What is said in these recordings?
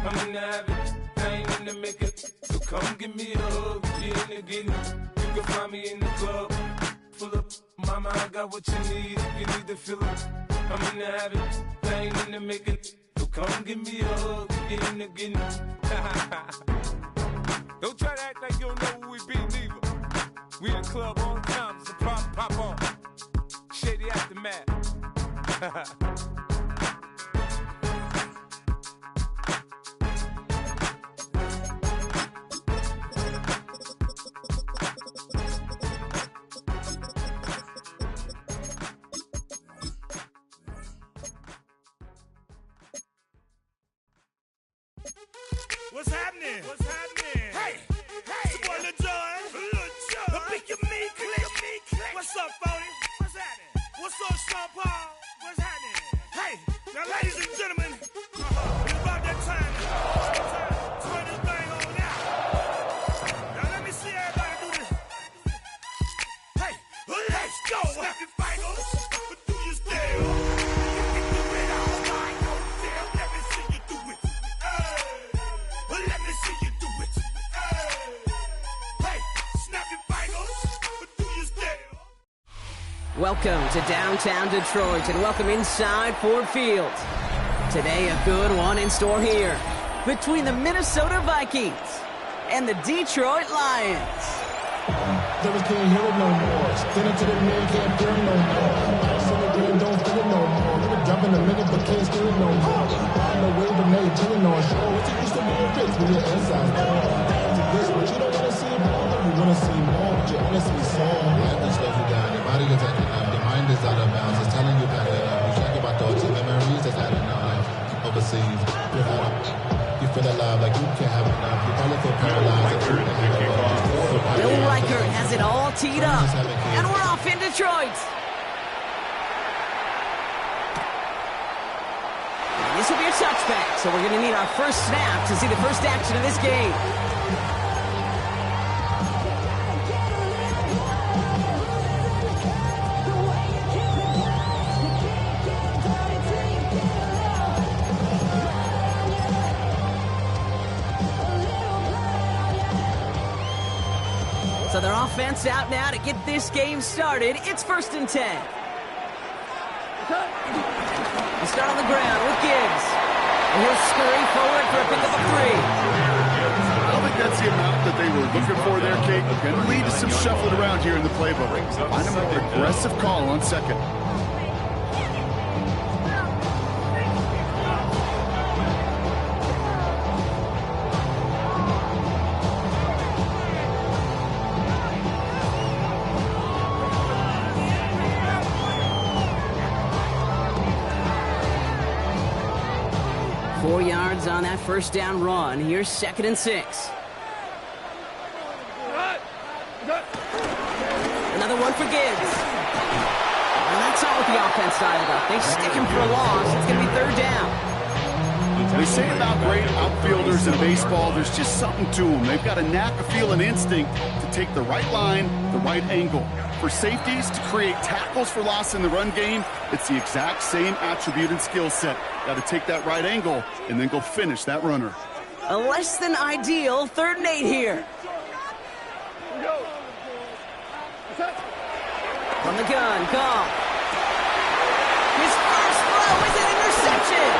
I'm in the habit, I ain't in the makeup. So come give me a hug, get in the getting. You can find me in the club, full up. Mama, I got what you need, if you need to fill up. I'm in the habit, I ain't in the makeup. So come give me a hug, get in the getting. Don't try to act like you don't know who we be, neither. We in the club all the time, it's a problem, pop on. Shady Aftermath. What's happening? What's happening? Hey, it's your boy Lil Jon. Lil pick your meat click. What's up, Phony? What's happening? What's up, Sean Paul? What's happening? Hey, now ladies and gentlemen, it's about that time to turn this thing on now. Now let me see everybody do this. Hey, let's go. Snap your fingers, but do you still? You can do it all by yourself. Let me see you do it. Let me see you do it. Hey, snap your fingers, but do you still? Welcome to downtown Detroit and welcome inside Ford Field. Today a good one in store here between the Minnesota Vikings and the Detroit Lions. Never can't hear it no more. Stand up to the man, can't hear it no more. Ice in the green, don't feel it no more. Give a jump in a minute, but can't steal it no more. Riding the wave, but now you're chilling on shore. What's it used to be a fix when your inside's gone? To this, but you don't want to see more. You want to see more, but you honestly saw. Life will slow you down. Your body is acting up. Your mind is out of bounds. It's telling you back it up. You think about thoughts and memories that's adding up. Overseas, you feel alive like you can't have enough. You probably feel paralyzed. Bill Reichert has it all teed up, and we're off in Detroit. And this will be a touchback, so we're going to need our first snap to see the first action of this game. So their offense out now to get this game started. It's 1st and 10. We start on the ground with Gibbs. And he'll scurry forward for a pickup of 3. I don't think that's the amount that they were looking for there, Kate. Going to lead to some shuffling around here in the playbook. Find a more aggressive call on second. 4 yards on that first down run. Here's 2nd and 6. Another one for Gibbs. And that's all with the offense side of it. They stick him for a loss. It's going to be 3rd down. They say about great outfielders in baseball, there's just something to them. They've got a knack, a feel, and instinct to take the right line, the right angle. For safeties, to create tackles for loss in the run game, it's the exact same attribute and skill set. Got to take that right angle and then go finish that runner. A less than ideal 3rd and 8 here. From the gun, Goff. His first throw is an interception.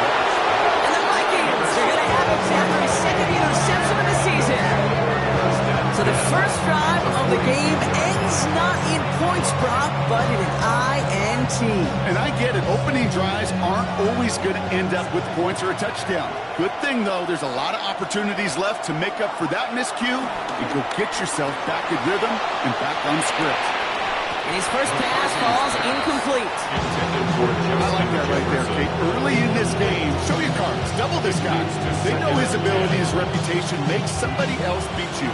And the Vikings are going to have Zachary 2nd interception of the season. So the first drive of the game ends not in points, Brock, but in an INT. And I get it. Opening drives aren't always going to end up with points or a touchdown. Good thing, though, there's a lot of opportunities left to make up for that miscue and go get yourself back in rhythm and back on script. And his first pass falls incomplete. I like that right there, Kate. Early in this game, show your cards. Double this guy. They know his ability, his reputation makes somebody else beat you.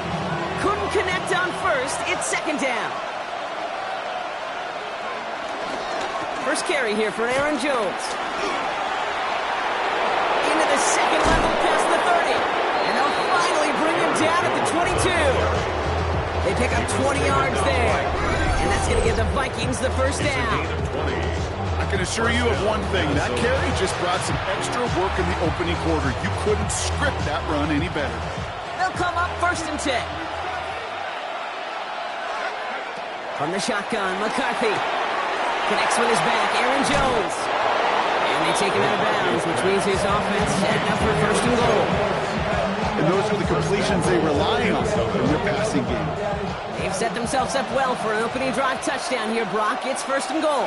Couldn't connect on first. It's 2nd down. First carry here for Aaron Jones. Into the second level past the 30. And they'll finally bring him down at the 22. They pick up 20 yards there. And that's going to give the Vikings the first down. I can assure you of one thing. That carry just brought some extra work in the opening quarter. You couldn't script that run any better. They'll come up 1st and 10. From the shotgun, McCarthy connects with his back. Aaron Jones. And they take him out of bounds, which means his offense setting up for 1st and goal. And those are the completions they rely on in their passing game. They've set themselves up well for an opening drive touchdown here, Brock. It's 1st and goal.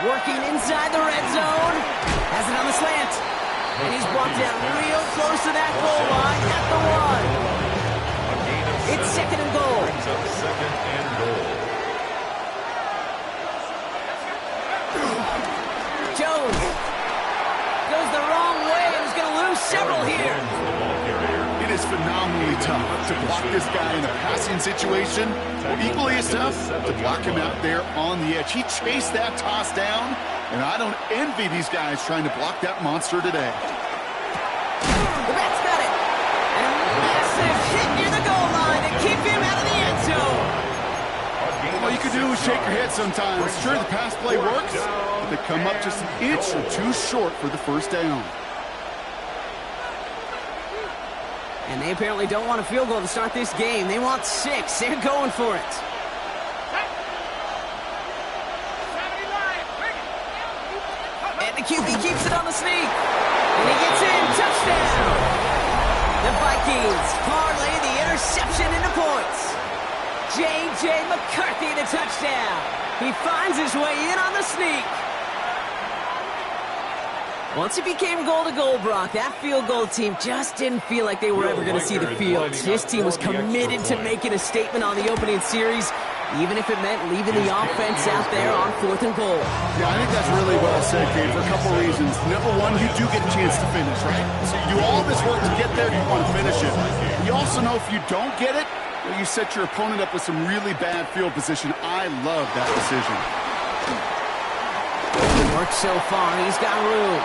Working inside the red zone. Has it on the slant. And he's brought down real close to that goal line at the 1. It's 2nd and goal. Jones goes the wrong way and is going to lose several here. It is phenomenally tough to block this guy in a passing situation. Equally as tough to block him out there on the edge. He chased that toss down, and I don't envy these guys trying to block that monster today. The back's got it. And a massive hit near the goal line to keep him out of the end zone. All you can do is shake your head sometimes. Sure, the pass play works, but they come up just an inch or two short for the 1st down. And they apparently don't want a field goal to start this game. They want 6. They're going for it. And the QB keeps it on the sneak. And he gets in. Touchdown. The Vikings parlay the interception into points. J.J. McCarthy, the touchdown. He finds his way in on the sneak. Once it became goal-to-goal, Brock, that field goal team just didn't feel like they were ever going to see the field. His team was committed to making a statement on the opening series, even if it meant leaving the offense out there on 4th and goal. Yeah, I think that's really well said, Gabe, for a couple reasons. Number one, you do get a chance to finish, right? So you do all this work to get there, you want to finish it. You also know if you don't get it, well, you set your opponent up with some really bad field position. I love that decision. Worked so far, he's got room.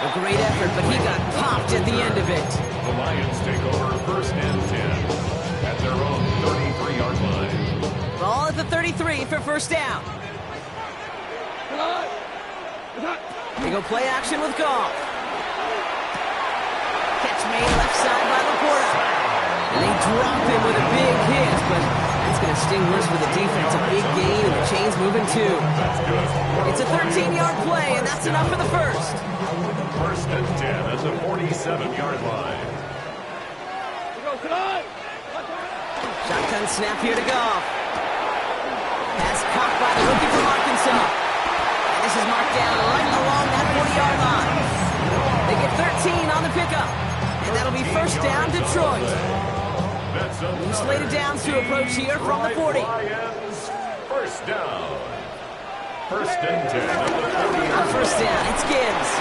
A great effort, but he got popped at the end of it. The Lions take over 1st and 10 at their own 33-yard line. Ball at the 33 for 1st down. They go play action with Goff. Catch made left side by Laporta. And they drop him with a big hit, but that's going to sting worse for the defense. A big gain, and the chain's moving too. It's a 13-yard play, and that's enough for the 1st. 1st and 10 at the 47-yard line. Shotgun snap here to Goff. Pass caught by the rookie from Arkansas. And this is marked down right along that 40-yard line. They get 13 on the pickup. And that'll be 1st down, Detroit. New slated downs to approach here from the 40. 1st down. 1st and 10 at the 40. On 1st down, it's Gibbs.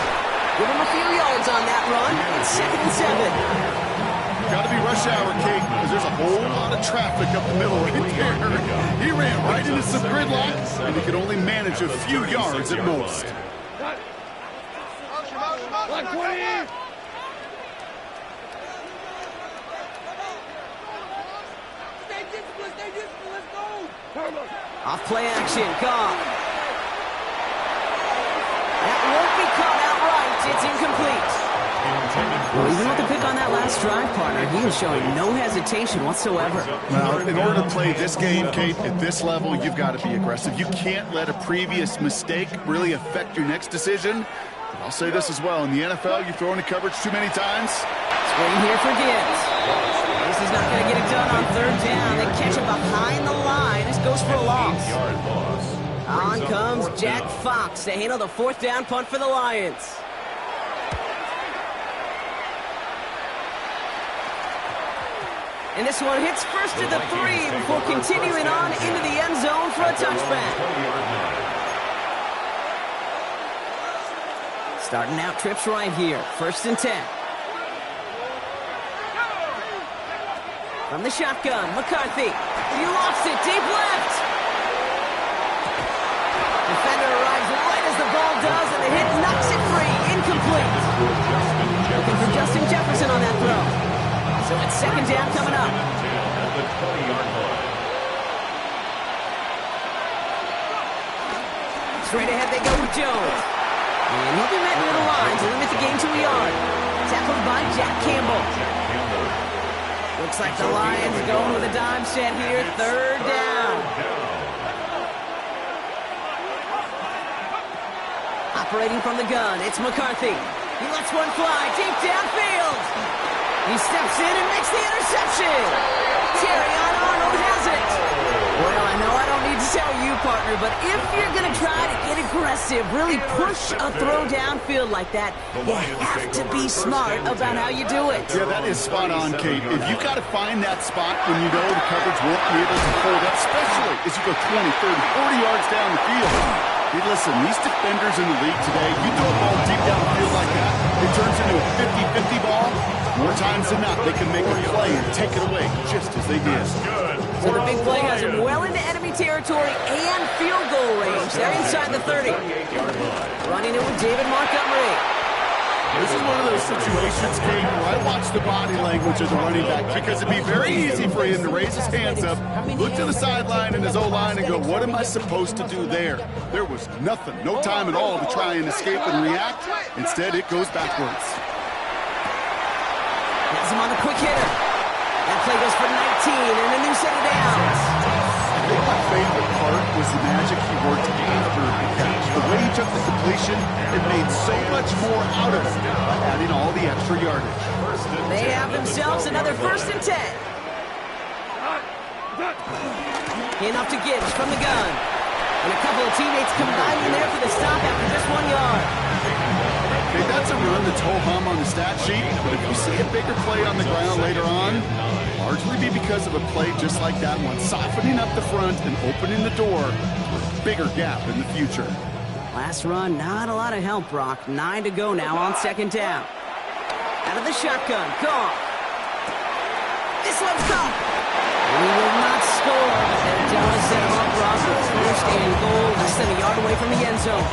Give him a few yards on that run. It's 2nd and 7. Got to be rush hour, Kate, because there's a whole lot of traffic up the middle right there. He ran right into some gridlock, and he could only manage a few yards at most. Off play action, Goff. That won't be caught outright. It's incomplete. Well, even with the pick on that last drive, partner, he was showing no hesitation whatsoever. Well, in order to play this game, Kate, at this level, you've got to be aggressive. You can't let a previous mistake really affect your next decision. But I'll say this as well. In the NFL, you throw into coverage too many times. Screen here for Gibbs. This is not going to get it done on 3rd down. They catch him behind the line. This goes for a loss. On comes Jack Fox to handle the 4th down punt for the Lions. And this one hits first to the 3 before continuing on into the end zone for a touchback. Starting out trips right here. 1st and 10. From the shotgun, McCarthy. He lost it deep left. Defender arrives right as the ball does, and the hit knocks it free. Incomplete. Looking for Justin Jefferson on that throw. So it's 2nd down coming up. Straight ahead they go with Jones. And he'll be met near the line to limit the gain to a yard. Tackled by Jack Campbell. Looks like the Lions going with a dime set here. Third down. Operating from the gun, it's McCarthy. He lets one fly deep downfield. He steps in and makes the interception. Terrion Arnold has it. Well, I know I don't need to tell you, partner, but if you're going to try to get aggressive, really push a throw downfield like that, you have to be smart about how you do it. Yeah, that is spot on, Kate. If you got to find that spot when you know the coverage won't be able to hold up, especially as you go 20, 30, 40 yards down the field. Hey, listen, these defenders in the league today, you throw a ball deep down the field like that, it turns into a 50-50 ball. More times than not, they can make a play and take it away, just as they did. So the big play has him well into enemy territory and field goal range. They're inside the 30. Running it with David Montgomery. This is one of those situations, Kate, where I watch the body language of the running back because it'd be very easy for him to raise his hands up, look to the sideline in his O-line and go, what am I supposed to do there? There was nothing, no time at all to try and escape and react. Instead, it goes backwards. Has him on the quick hitter. That play goes for 19 and a new set of downs. I think my favorite part was the magic he worked after the catch. The way he took the completion and made so much more out of it by adding all the extra yardage. They have themselves another 1st and 10. Enough to Gibbs from the gun. And a couple of teammates combining there for the stop after just 1 yard. Okay, that's a run that's ho-hum on the stat sheet, but if you see a bigger play on the ground later on, largely be because of a play just like that one, softening up the front and opening the door for a bigger gap in the future. Last run, not a lot of help, Brock. 9 to go now on 2nd down. Out of the shotgun, Goff. This one's Goff. He will not score, but they're down to set him up, Brock, with 1st and goal, less than a yard away from the end zone.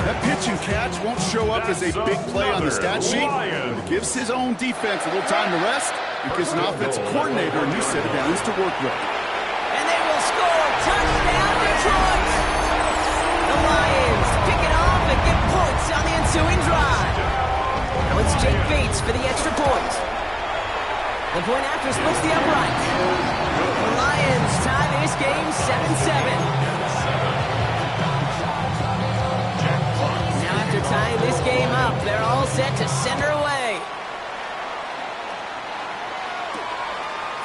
That pitch and catch won't show up as a big play on the stat sheet, but it gives his own defense a little time to rest. It gives an offensive coordinator a new set of downs to work with. And they will score. Touchdown, Detroit! The Lions pick it off and get points on the ensuing drive. Now it's Jake Bates for the extra point. The point after splits the upright. The Lions tie this game 7-7. Tying this game up, they're all set to send her away.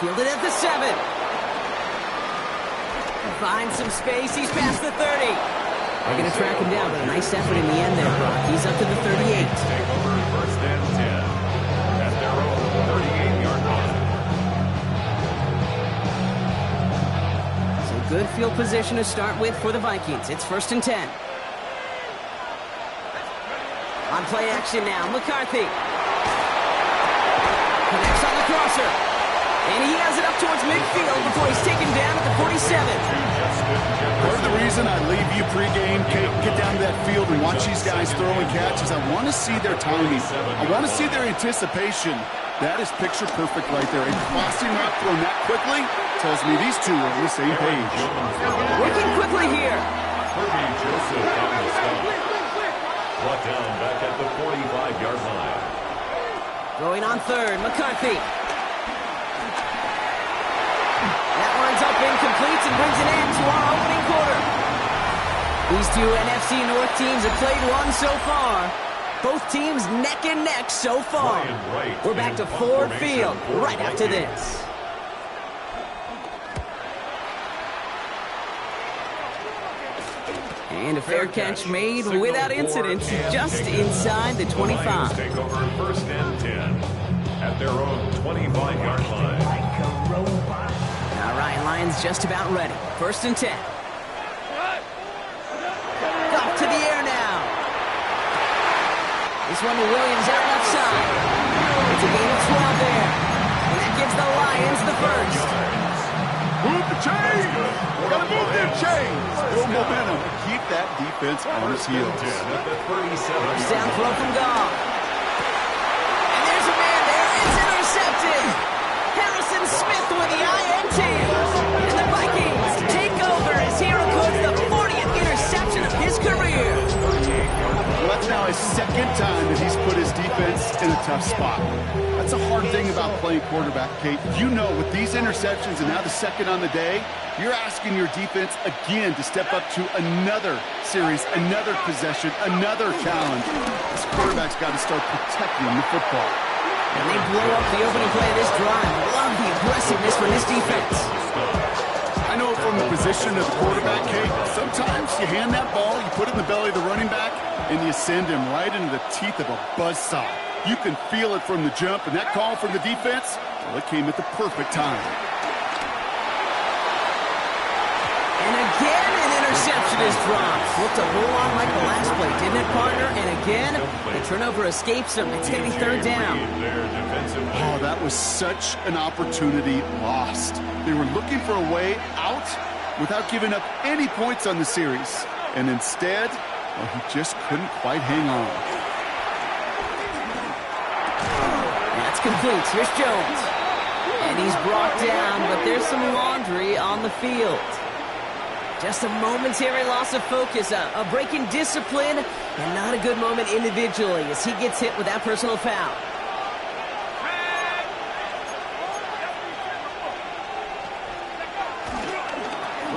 Fielded at the 7. Finds some space, he's past the 30. They're going to track him down, but a nice effort in the end there, Brock. He's up to the 38. Take over 1st and 10 at their own 38-yard line. So good field position to start with for the Vikings. It's 1st and 10. On play action now, McCarthy. Connects on the crosser. And he has it up towards midfield before he's taken down at the 47. Part of the reason I leave you pregame, Kate, get down to that field and watch these guys throw and catch is I want to see their timing. I want to see their anticipation. That is picture perfect right there. A crossing route thrown that quickly tells me these two are on the same page. Working quickly here. Kirby Joseph on the stop. Brought down back at the 45-yard line. Going on 3rd, McCarthy. That one's up incomplete and brings an end to our opening quarter. These two NFC North teams have played one so far. Both teams neck and neck so far. We're back to Ford Field right after this. And a fair catch made without incident, just inside the 25. Take over 1st and 10 at their own 25-yard line. All right, Lions just about ready. 1st and 10. Off to the air now. This one to Williams out left side. It's a gain of 12 there. And that gives the Lions the 1st. Move the chains! Gotta move them chains! Build momentum. Keep that defense on its heels. First down throw from Goff. And there's a man there. It's intercepted. Harrison Smith with the INT. And the Vikings take over as he records the 40th interception of his second time that he's put his defense in a tough spot. That's a hard thing about playing quarterback, Kate. You know, with these interceptions and now the second on the day, you're asking your defense again to step up to another series, another possession, another challenge. This quarterback's got to start protecting the football. And they blow up the opening play of this drive. Love the aggressiveness from this defense. I know from the position of the quarterback, Kate, sometimes you hand that ball, you put it in the belly of the running back, and you send him right into the teeth of a buzzsaw. You can feel it from the jump, and that call from the defense, well, it came at the perfect time. And again, an interception is dropped. Looked a whole lot like the last play, didn't it, partner? And again, the turnover escapes them. It's going to be third down. Oh, that was such an opportunity lost. They were looking for a way out without giving up any points on the series. And instead, well, he just couldn't quite hang on. That's complete. Here's Jones. And he's brought down, but there's some laundry on the field. Just a momentary loss of focus, a break in discipline, and not a good moment individually as he gets hit with that personal foul.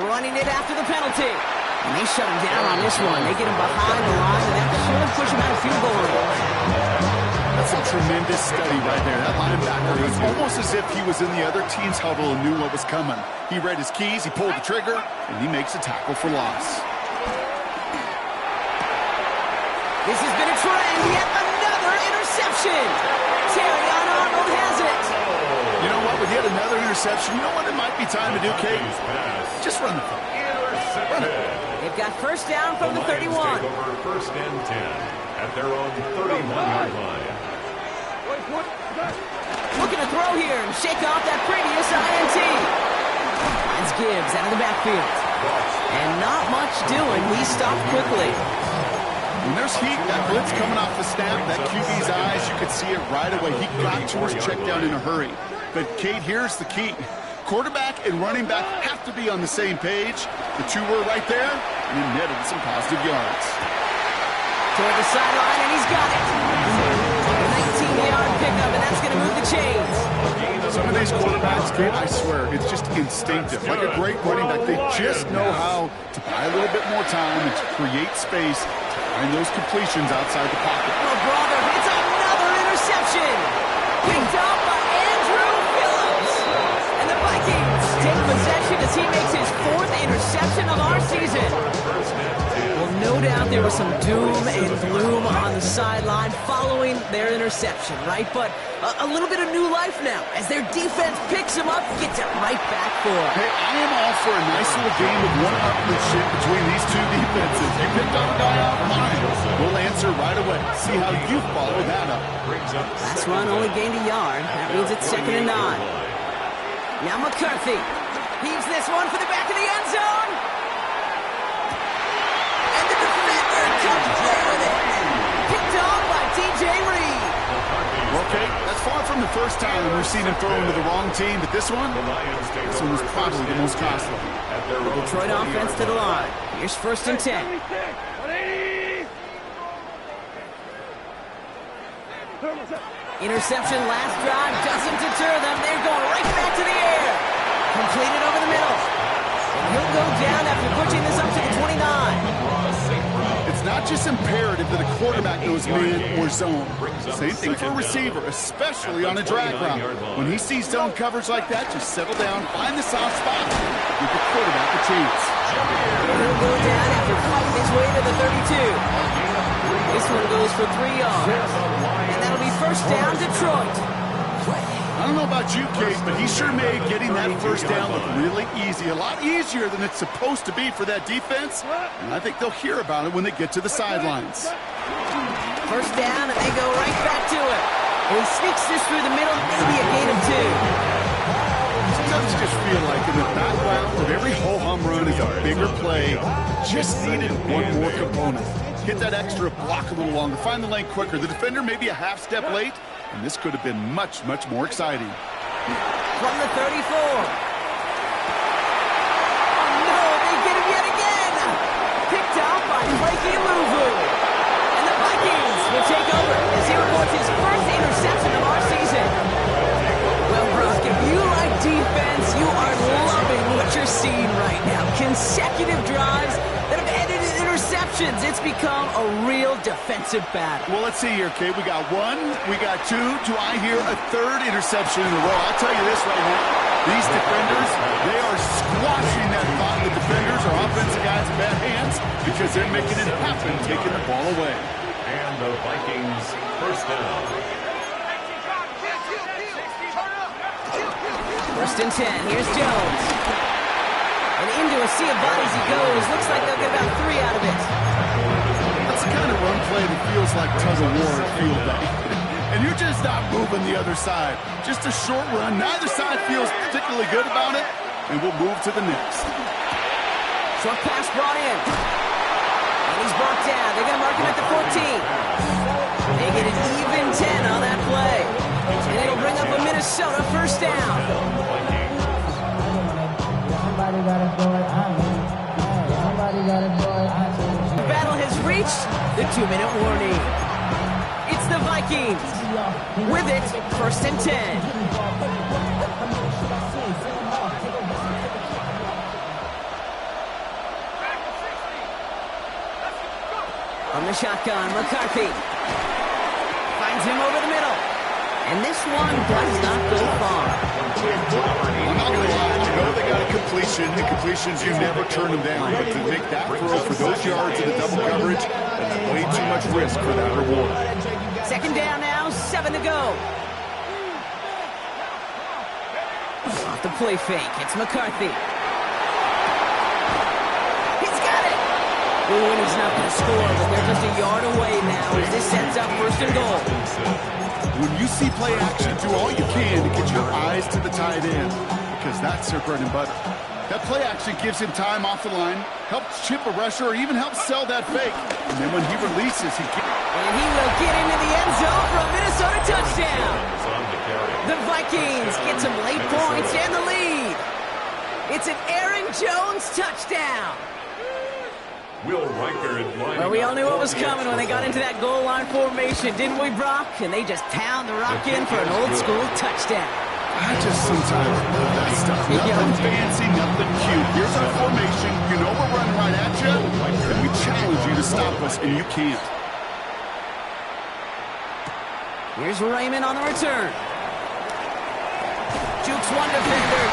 Running it after the penalty. And they shut him down on this one. They get him behind the line, and that should push him out of field goal range. That's a tremendous study right there. That linebacker, it's almost as if he was in the other team's huddle and knew what was coming. He read his keys, he pulled the trigger, and he makes a tackle for loss. This has been a trend. Yet another interception. Terrion Arnold has it. You know what? With yet another interception, you know what it might be time to do, Kate? Just run the ball. Run it. They've got first down from the 31. Take over first and 10 at their own 31-yard line. Looking to throw here and shake off that previous INT. Finds Gibbs out of the backfield. And not much doing. He stopped quickly. When there's heat, that blitz coming off the snap, that QB's eyes, you could see it right away. He got to his check down in a hurry. But, Kate, here's the key. Quarterback and running back have to be on the same page. The two were right there, and he netted some positive yards. Toward the sideline, and he's got it. 19-yard pickup, and that's going to move the chains. Some of these quarterbacks, Kate, I swear, it's just instinctive. Like a great running back, they just know how to buy a little bit more time and to create space to find those completions outside the pocket. Oh, brother, it's another interception. Picked up by Andrew Phillips. And the Vikings take possession as he makes his fourth interception of our season. Well, no doubt there was some doom and gloom on the sideline following their interception, right? But a little bit of new life now as their defense picks him up, gets it right back for him. Hey, I am all for a nice little game of one-upmanship between these two defenses. You picked on a guy out of mine. We'll answer right away. See how you follow that up. Last run only gained a yard. That means it's 2nd and 9. Now McCarthy heaves this one for the back of the end zone. And the defender comes away with it. Picked off by DJ Reed. Okay, that's far from the first time we've seen him throw into the wrong team, but this one was probably the most costly. The Detroit offense to the line. Here's 1st and 10. Interception last drive doesn't deter them. They're going right back to the air. Completed over the middle. And he'll go down after pushing this up to the 29. It's not just imperative that a quarterback knows man or zone. Same thing for a receiver, especially on a drag route. When he sees zone coverage like that, just settle down, find the soft spot, give the quarterback a chance. He'll go down after fighting his way to the 32. This one goes for 3 yards. And that'll be first down, Detroit. I don't know about you, Kate, but he sure made getting that first down look really easy. A lot easier than it's supposed to be for that defense. And I think they'll hear about it when they get to the sidelines. First down, and they go right back to it. And he sneaks this through the middle, maybe a gain of 2. Sometimes you just feel like in the background of every ho-hum run is a bigger play. Just needed one more component. Get that extra block a little longer. Find the lane quicker. The defender maybe a half step late. And this could have been much, much more exciting. From the 34. Oh, no, they get him yet again. Picked out by Frankie Louvu. And the Vikings interceptions. It's become a real defensive battle. Well, let's see here, Kate. We got one, we got two. Do I hear a third interception in a row? I'll tell you this right now. These defenders, they are squashing that thought. The defenders are offensive guys in bad hands because they're making it happen, taking the ball away. And the Vikings first down. First and 10. Here's Jones. And into a sea of bodies he goes. Looks like they'll get about 3 out of it. That's the kind of run play that feels like tug-of-war at field day. And you're just not moving the other side. Just a short run. Neither side feels particularly good about it. And we'll move to the next. Short pass brought in. And he's brought down. They're going to mark him at the 14. They get an even 10 on that play. And it'll bring up a Minnesota first down. The battle has reached the 2-minute warning. It's the Vikings. With it, first and 10. From the shotgun, McCarthy finds him over the middle. And this one does not go far. I'm not going to lie. I know they got a completion. The completions, you never turn them down. But to take that throw for those yards in the double coverage, that's way too much risk for that reward. Second down now, 7 to go. Off the play fake, it's McCarthy. He's got it! Ooh, and he's not going to score, but they're just a yard away now as this sets up first and goal. When you see play action, do all you can to get your eyes to the tight end, because that's their bread and butter. That play action gives him time off the line, helps chip a rusher, or even helps sell that fake. And then when he releases, And he will get into the end zone for a Minnesota touchdown. The Vikings get some late points and the lead. It's an Aaron Jones touchdown. Will Reichard line. Well, we all knew what was coming when they got into that goal line formation, didn't we, Brock? And they just pound the rock in for an old-school touchdown. I just sometimes love that stuff. Nothing fancy, nothing cute. Here's our formation. You know we're running right at you, and we challenge you to stop us, and you can't. Here's Raymond on the return. Jukes one defender.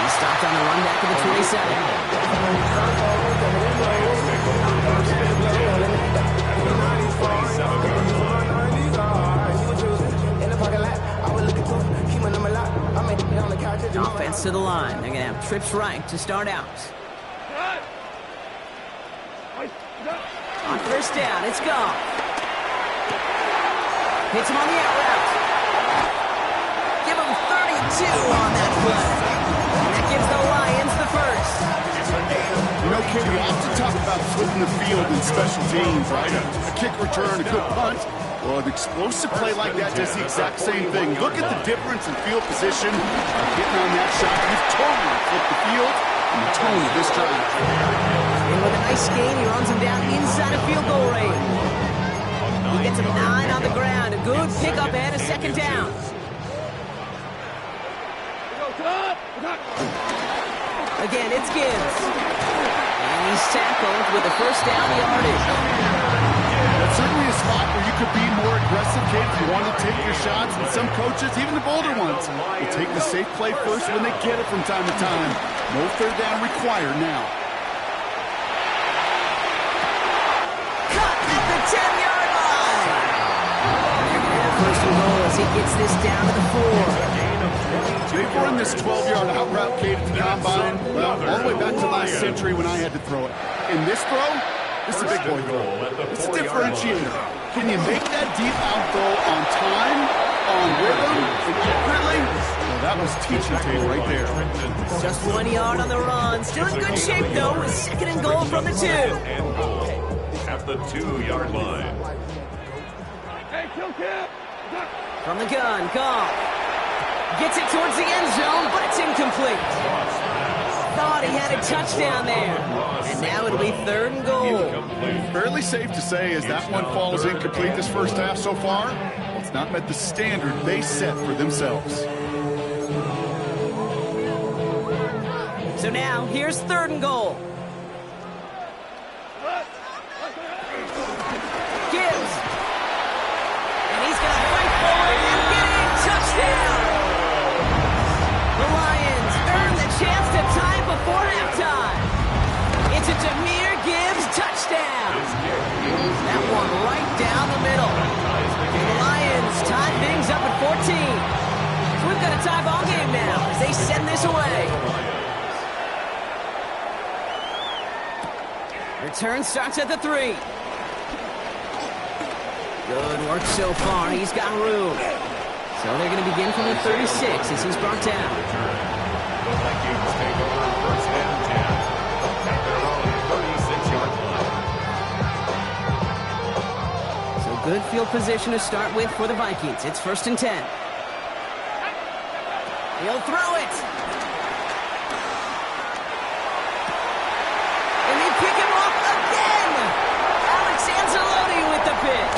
He's stopped on the run back to the 27. Offense to the line. They're going to have trips right to start out. On first down, it's gone. Hits him on the out route. Give him 32 on that play. And that gives the Lions the first. You know, Kid, we often talk about flipping the field in special teams, right? A kick return, a good punt. Well, an explosive play like that does the exact same thing. Look at the difference in field position. Getting on that shot, you've totally flipped the field and the tone of this drive. And with a nice gain, he runs him down inside of field goal range. He gets him 9 on the ground. A good pickup and a second down. Again, it's Gibbs. And he's tackled with a first down yardage. That's certainly a spot where you could be more aggressive, Kate, if you want to take your shots. And some coaches, even the bolder ones, will take the safe play first when they get it from time to time. No third down required now. Cut at the 10-yard line. They're going to have first and goal as he gets this down to the 4. They've run this 12-yard out route, Kate, at the combine, well, all the way back to last century when I had to throw it. In this throw, this is a big boy throw. It's a differentiator. Can you make that deep out throw on time, on rhythm, and accurately? Well, that was teaching tape right there. Just 1 yard on the run. Still in good shape, though, with second and goal from the 2. At the 2-yard line. From the gun, Goff gets it towards the end zone, but it's incomplete. Thought he had a touchdown there. And now it'll be third and goal. Fairly safe to say as that one falls incomplete this first half so far, well, it's not met the standard they set for themselves. So now, here's third and goal. return starts at the 3. Good work so far. He's got room. So they're going to begin from the 36 as he's brought down. The Vikings take over first and 10 at their own 36-yard line. So good field position to start with for the Vikings. It's first and 10. He'll throw it. And they pick him off again. Alex Anzalone with the pick.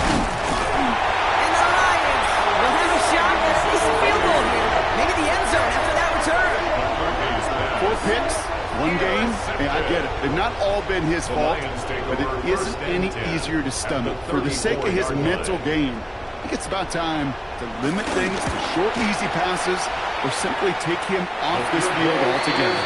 And the Lions will have a shot at at least a field goal here. Maybe the end zone after that return. 4 picks, 1 game. Hey, I get it. They've not all been his fault, but it isn't any easier to stomach. For the sake of his mental game, I think it's about time to limit things to short, easy passes or simply take him off this field altogether.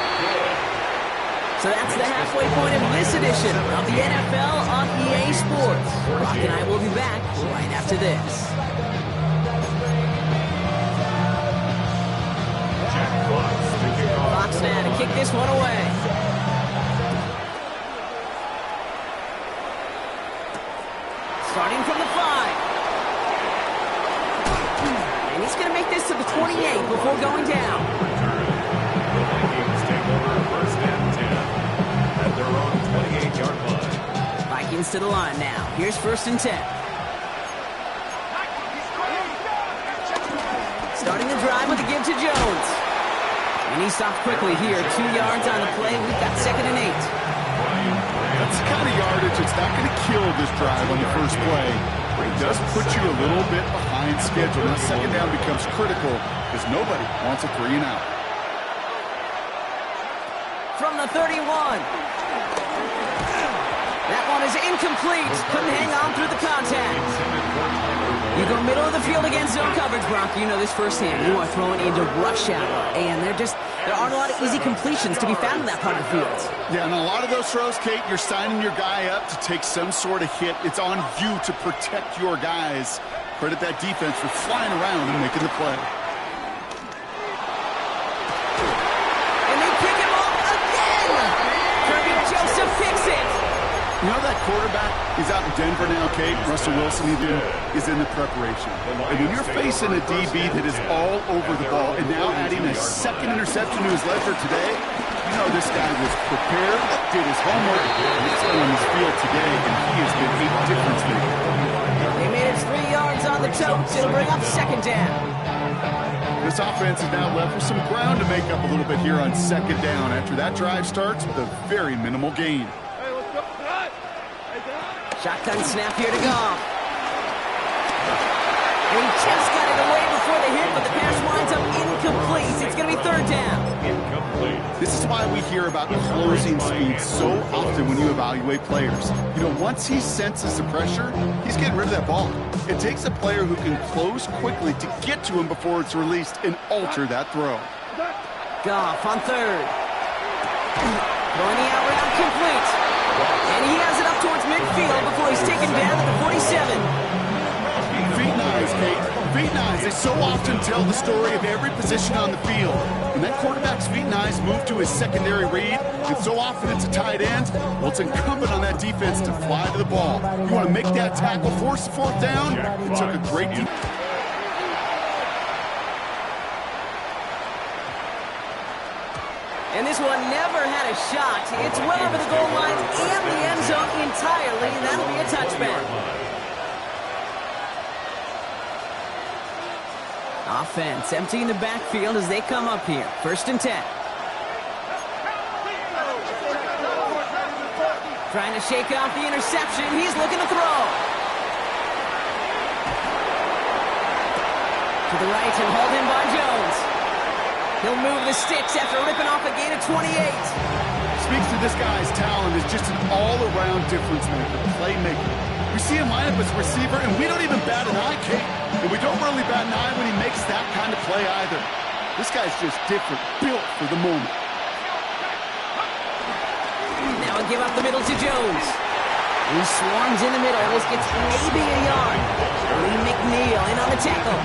So that's the halfway point of this edition of the NFL on EA Sports. Brock and I will be back right after this. Fox now to kick this one away. Starting from the 5. And he's going to make this to the 28 before going down. The Vikings take over first and 10 at their own 28-yard line. Vikings to the line now. Here's first and 10. Starting the drive with a give to Jones. And he stopped quickly here. 2 yards on the play. We've got second and 8. That's the kind of yardage that's not going to kill this drive on the first play. But it does put you a little bit behind schedule. Now second down becomes critical because nobody wants a 3 and out. From the 31. That one is incomplete. Couldn't hang on through the contact. You go middle of the field against zone coverage, Brock. You know this firsthand. You are throwing into rush hour. And there aren't a lot of easy completions to be found in that part of the field. Yeah, and a lot of those throws, Kate, you're signing your guy up to take some sort of hit. It's on you to protect your guys. Credit that defense for flying around and making the play. And they pick him up again. Kirby Joseph picks it. You know that quarterback is out in Denver now, Kate? Russell Wilson even is in the preparation. And when you're facing a DB that is all over the ball and now adding a second interception to his ledger today, you know this guy was prepared, did his homework, and he's on this field today, and he has been a difference maker. They made it 3 yards on the totes. It'll bring up second down. This offense is now left with some ground to make up a little bit here on second down after that drive starts with a very minimal gain. Shotgun snap here to Goff. And he just got it away before the hit, but the pass winds up incomplete. It's going to be third down. Incomplete. This is why we hear about closing speed so often when you evaluate players. You know, once he senses the pressure, he's getting rid of that ball. It takes a player who can close quickly to get to him before it's released and alter that throw. Goff on third. Throwing the out route complete. And he has it up towards midfield before he's taken down at the 47. Feet nines, Kate. Feet nines. They so often tell the story of every position on the field. When that quarterback's feet nines move to his secondary read, and so often it's a tight end, well, it's incumbent on that defense to fly to the ball. You want to make that tackle, force the fourth down? It took a great defense. And this one never had a shot. It's well over the goal line and the end zone entirely, and that'll be a touchback. Offense emptying the backfield as they come up here. First and 10. Trying to shake off the interception. He's looking to throw. To the right and hauled in by Jones. He'll move the sticks after ripping off a gain of 28. Speaks to this guy's talent as just an all-around difference maker, playmaker. We see him line up as a receiver, and we don't even bat an eye, Kate. And we don't really bat an eye when he makes that kind of play either. This guy's just different, built for the moment. Now a give up the middle to Jones. He swarms in the middle. This gets maybe a yard. Lee McNeil in on the tackle.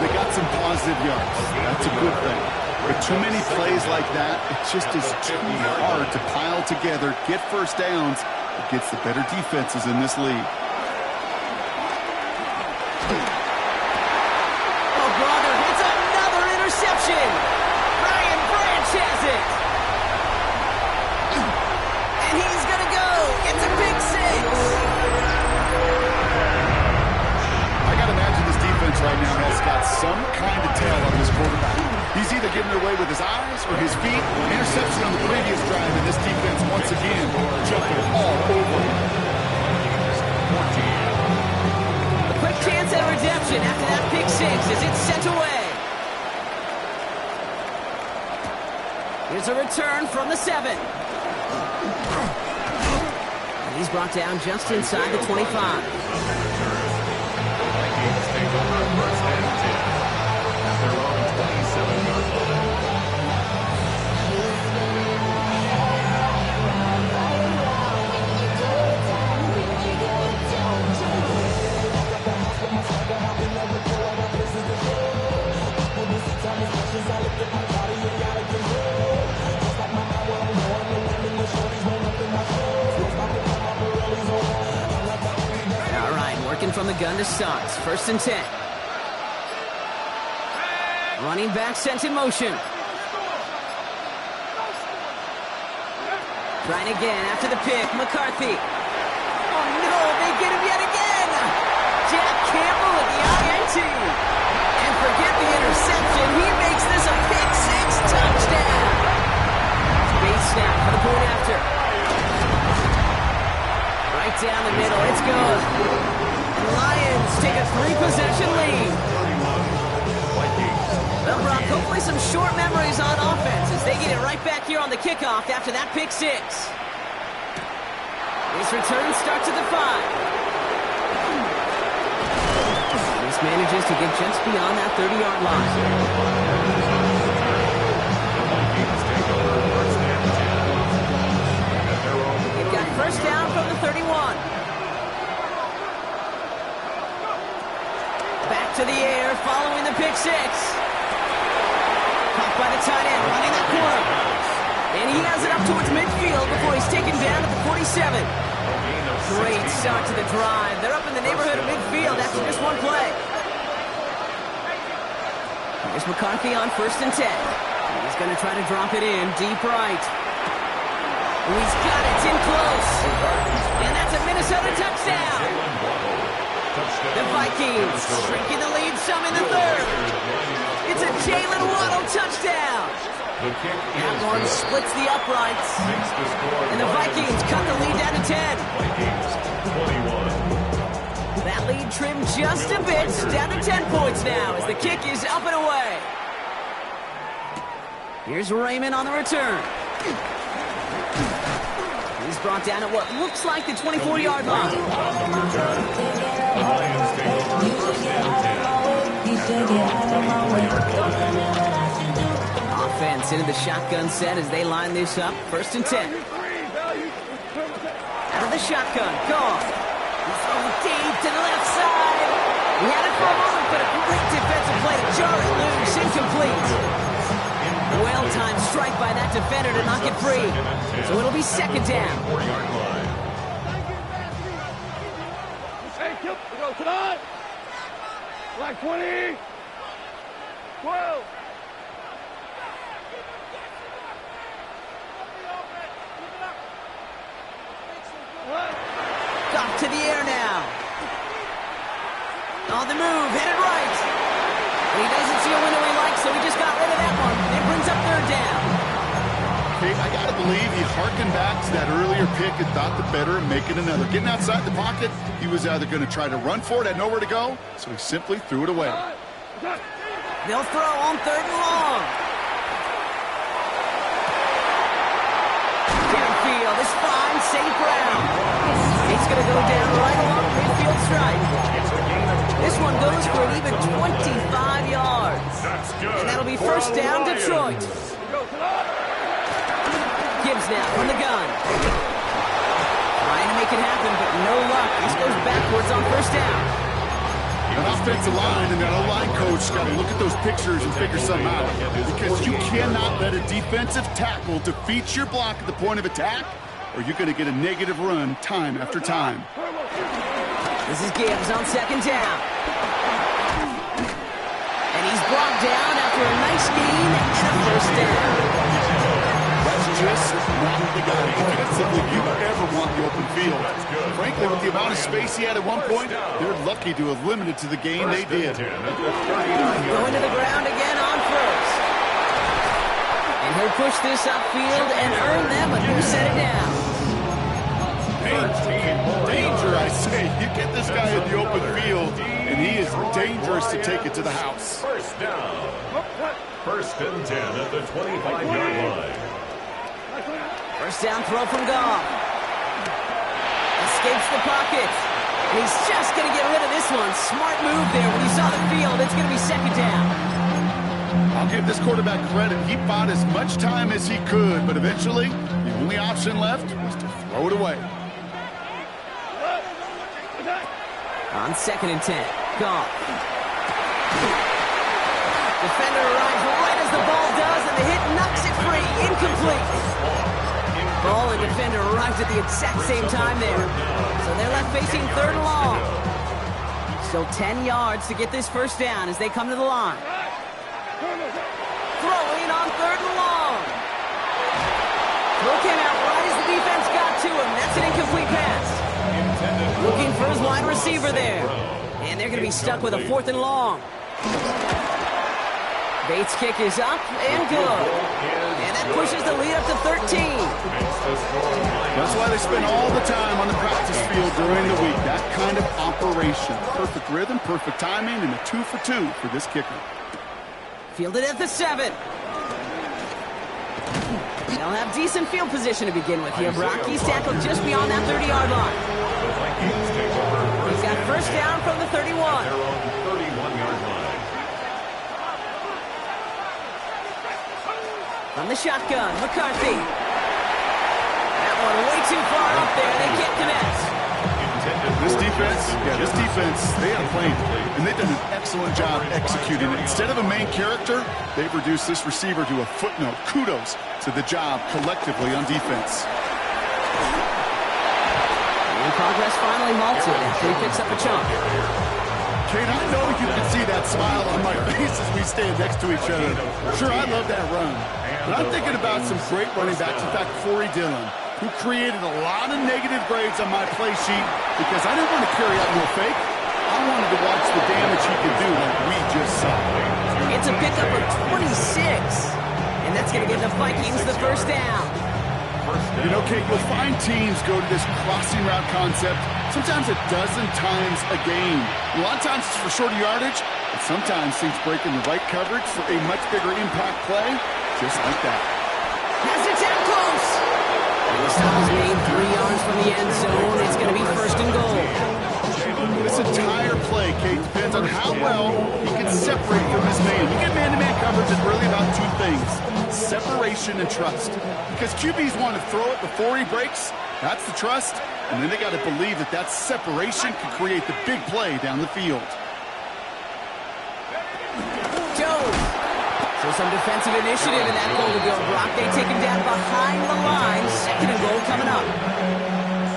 They got some positive yards. That's a good thing. But too many plays like that, it just is too hard to pile together, get first downs against the better defenses in this league. Oh, brother, it's another interception. Brian Branch has it. And he's going to go. It's a big six. I got to imagine this defense right now has got some kind of tail on this quarterback. He's either getting it away with his eyes or his feet. Interception on the previous drive, and this defense once again jumping all over him. A quick chance at redemption after that pick six as it's sent away. Here's a return from the 7. And he's brought down just inside the 25. Vikings take over first and 10 at their own 27-yard line. All right, working from the gun to start. First and 10. Running back sent in motion. Trying again after the pick. McCarthy. Oh no, they get him yet again. Jack Campbell at the INT. And forget the interception. He makes this a pick six touchdown. Base snap for the point after. Right down the middle. It's good. And Lions take a 3-possession lead. Well, Brock, hopefully some short memories on offense as they get it right back here on the kickoff after that pick six. This return starts at the 5. This manages to get just beyond that 30-yard line. They've got first down from the 31. Back to the air following the pick six. Caught by the tight end, running that corner. And he has it up towards midfield before he's taken down at the 47. Great start to the drive. They're up in the neighborhood of midfield after just one play. Here's McCarthy on first and 10. He's going to try to drop it in deep right. Oh, he's got it. It's in close. And that's a Minnesota touchdown. The Vikings shrinking the lead some in the third. It's a Jalen Waddle touchdown. That one splits the uprights. And the Vikings cut the lead down to 10. That lead trimmed just a bit, down to 10 points now as the kick is up and away. Here's Raymond on the return. He's brought down at what looks like the 24-yard line. The Lions take over first and 10. Offense into the shotgun set as they line this up. First and 10. Out of the shotgun, gone. He's going deep to the left side. He had it for a moment, but a great defensive play to jar it loose, incomplete. Well-timed strike by that defender to knock it free. So it'll be second down. 4-yard line. Hey, Kip, we go tonight. Black 20. 12. Got to the air now. On the move, headed right. And he doesn't see a window he likes, so he just got rid of that one. It brings up third down. Okay, I got to believe he harkened back to that earlier pick and thought the better of making another. Getting outside the pocket, he was either going to try to run for it, had nowhere to go, so he simply threw it away. They'll throw on third and long. Downfield, this fine, safe round. He's going to go down right along the midfield stripe. This one goes for an even 25 yards. That's good. And that'll be first down, Detroit. Gibbs now from the gun. Trying to make it happen, but no luck. This goes backwards on first down. That offensive line and that O-line coach got to look at those pictures and figure something out. Because you cannot let a defensive tackle defeat your block at the point of attack, or you're going to get a negative run time after time. This is Gibbs on second down. And he's brought down after a nice gain and a first down. That's just not the guy defensively you ever want the open field. Frankly, with the amount of space he had at one point, they're lucky to have limited to the game they did. Going to the ground again on first. And he'll push this upfield and earn them a new set of downs. Danger, I say. You get this guy in the open field, and he is dangerous to take it to the house. First down. First and 10 at the 25-yard line. First down throw from Goff. Escapes the pocket. And he's just going to get rid of this one. Smart move there. When he saw the field, it's going to be second down. I'll give this quarterback credit. He bought as much time as he could, but eventually, the only option left was to throw it away. On second and 10. Goff. Defender arrives right as the ball does, and the hit knocks it free. Incomplete. Ball and defender arrives at the exact same time there. So they're left facing third and long. Still 10 yards to get this first down as they come to the line. Throwing on third and long. Throw came out right as the defense got to him. That's an incomplete pass. Looking for his wide receiver there. And they're going to be stuck with a fourth and long. Bates' kick is up and good. And that pushes the lead up to 13. That's why they spend all the time on the practice field during the week. That kind of operation. Perfect rhythm, perfect timing, and a 2 for 2 for this kicker. Fielded at the 7. They'll have decent field position to begin with here, Brock. He's tackled just beyond that 30-yard line. He's got first down from the 31. From the shotgun, McCarthy. That one way too far up there. They can't connect. This defense, they are playing. And they've done an excellent job executing it. Instead of a main character, they've reduced this receiver to a footnote. Kudos to the job collectively on defense. And progress finally halted after he picks up a chunk. Kate, I know you can see that smile on my face as we stand next to each other. Sure, I love that run. But I'm thinking about some great running backs. In fact, Corey Dillon, who created a lot of negative grades on my play sheet because I didn't want to carry out no fake. I wanted to watch the damage he could do like we just saw. It's a pickup of 26. And that's going to give the Vikings the first down. You know, Kate, you'll find teams go to this crossing route concept sometimes a dozen times a game. A lot of times it's for shorter yardage, but sometimes things break in the right coverage for a much bigger impact play, just like that. Has it down close. This time is made 3 yards from the end zone. It's going to be first and goal. This entire play, Kate, depends on how well he can separate from his man. You get man-to-man coverage is really about two things: separation and trust. Because QBs want to throw it before he breaks. That's the trust. And then they got to believe that that separation can create the big play down the field. Jones. So some defensive initiative in that goal to go, Brock. They take him down behind the line. Second and goal coming up.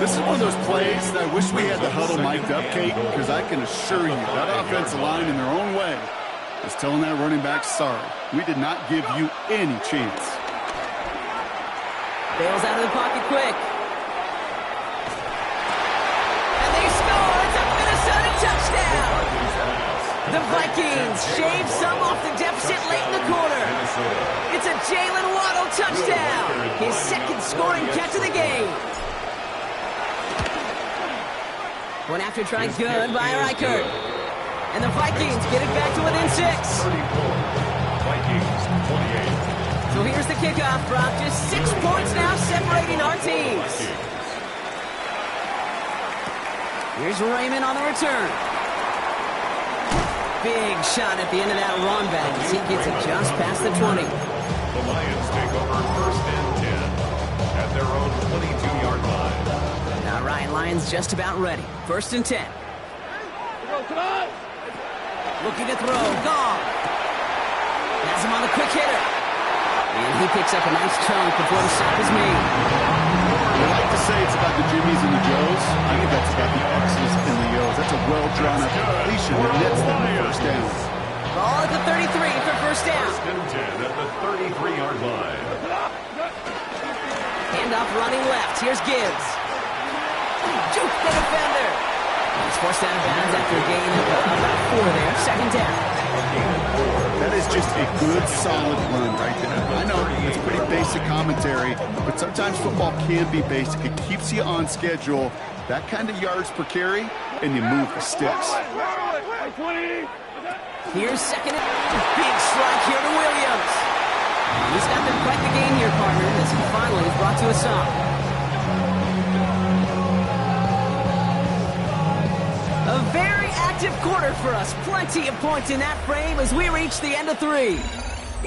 This is one of those plays that I wish we had the huddle mic'd up, Kate, because I can assure you that offensive line in their own way is telling that running back, sorry, we did not give you any chance. Bails out of the pocket quick. And they score! It's a Minnesota touchdown! The Vikings shave some off the deficit late in the quarter. It's a Jalen Waddle touchdown! His second scoring catch of the game. One after try good by Reichert. And the Vikings get it back to within 6. Vikings 28. So here's the kickoff, Brock. Just 6 points now separating our teams. Here's Raymond on the return. Big shot at the end of that run back as he gets it just past the 20. The Lions take over first and 10 at their own 22-yard line. All right, Lions just about ready. First and 10. Looking to throw. Gone. Has him on the quick hitter. And he picks up a nice chunk before the stop is made. I like to say it's about the Jimmies and the Joes. I think that's about the X's and the O's. That's a well-drawn-up completion that nets them the first down. Ball at the 33 for first down. First and 10 at the 33-yard line. Handoff running left. Here's Gibbs. Juke the defender. He's forced out of bounds after a gain of about 4 there. Second down. That is just a good, solid run right there. I know it's pretty basic commentary, but sometimes football can be basic. It keeps you on schedule. That kind of yards per carry, and you move the sticks. Here's second. Big strike here to Williams. He's got them quite the gain here, partner. This one finally is brought to a stop. A very active quarter for us. Plenty of points in that frame as we reach the end of 3.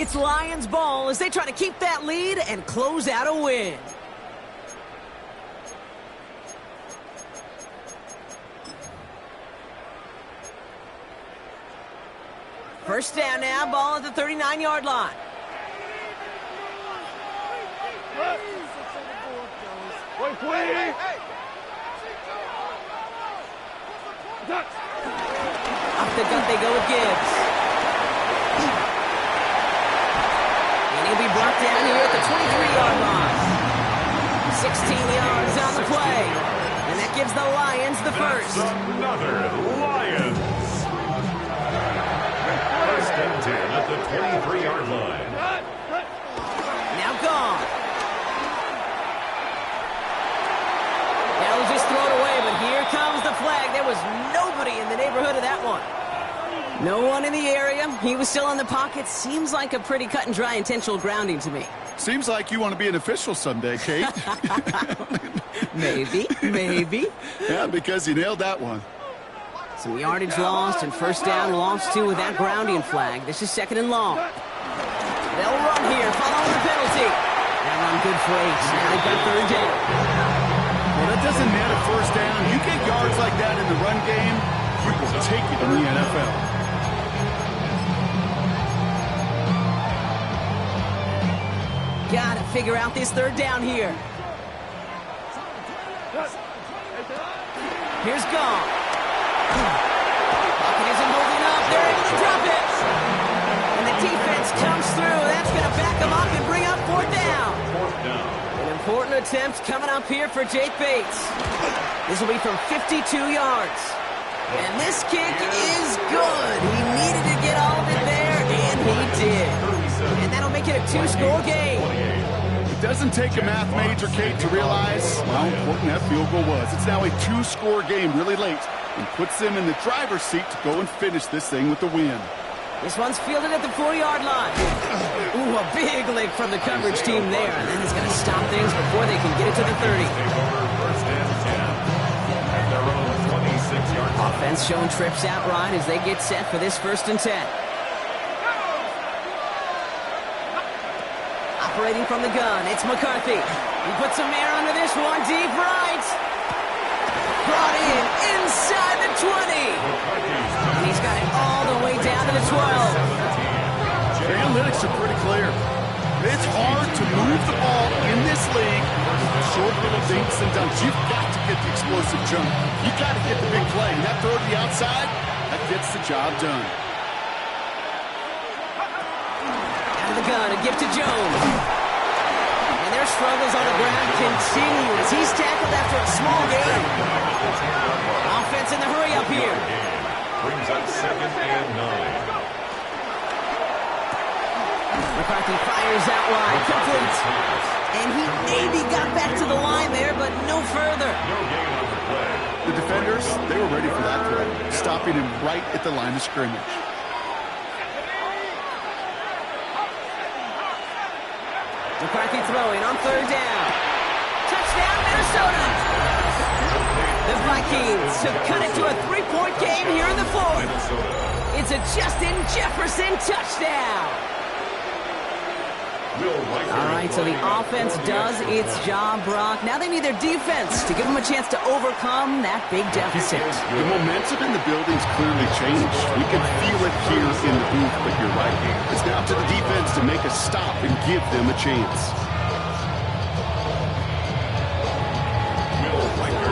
It's Lions ball as they try to keep that lead and close out a win. First down now, ball at the 39-yard line. Off the gut they go with Gibbs. And he'll be brought down here at the 23-yard line. 16 yards on the play. And that gives the Lions the first. Another Lions. First and 10 at the 23-yard line. Now gone. They'll just throw it away, but here comes the flag. There was nobody in the neighborhood of that one. No one in the area. He was still in the pocket. Seems like a pretty cut and dry intentional grounding to me. Seems like you want to be an official someday, Kate. Maybe. Yeah, because you nailed that one. Some yardage lost and first down lost too with that grounding flag. This is second and long. They'll run here following the penalty. That run good for 8. Now they've got third down. Well, that doesn't net a first down. You get yards like that in the run game, you will take it in the NFL. Gotta figure out this third down here. Here's Gone. Pocket isn't moving up. They're able to drop it. And the defense comes through. That's going to back them up and bring up fourth down. An important attempt coming up here for Jake Bates. This will be from 52 yards. And this kick is good. He needed to get all of it there, and he did. And that'll make it a 2-score game. It doesn't take a math major, Kate, to realize how important that field goal was. It's now a 2-score game really late and puts them in the driver's seat to go and finish this thing with the win. This one's fielded at the 4-yard line. Ooh, a big lick from the coverage team there. And then he's going to stop things before they can get it to the 30. First and 10 at their own 26-yard line. Offense showing trips out right as they get set for this first and 10. Operating from the gun, it's McCarthy. He puts some air under this one, deep right. Brought in inside the 20. And he's got it all the way down to the 12. The analytics are pretty clear. It's hard to move the ball in this league. Short little dinks and dunks. You've got to get the explosive jump. You've got to get the big play. And that throw to the outside, that gets the job done. The gun, a gift to Jones. And their struggles on the ground continue as he's tackled after a small gain. Offense in the hurry up here. Brings up second and 9. McCarthy fires out wide, complete. And he maybe got back to the line there, but no further. The defenders, they were ready for that throw, stopping him right at the line of scrimmage. McCarthy throwing on third down. Touchdown, Minnesota! The Vikings have cut it to a 3-point game here in the fourth. It's a Justin Jefferson touchdown. All right, so the offense does its job, Brock. Now they need their defense to give them a chance to overcome that big deficit. The momentum in the building's clearly changed. We can feel it here in the booth, but you're right. It's now to the defense to make a stop and give them a chance.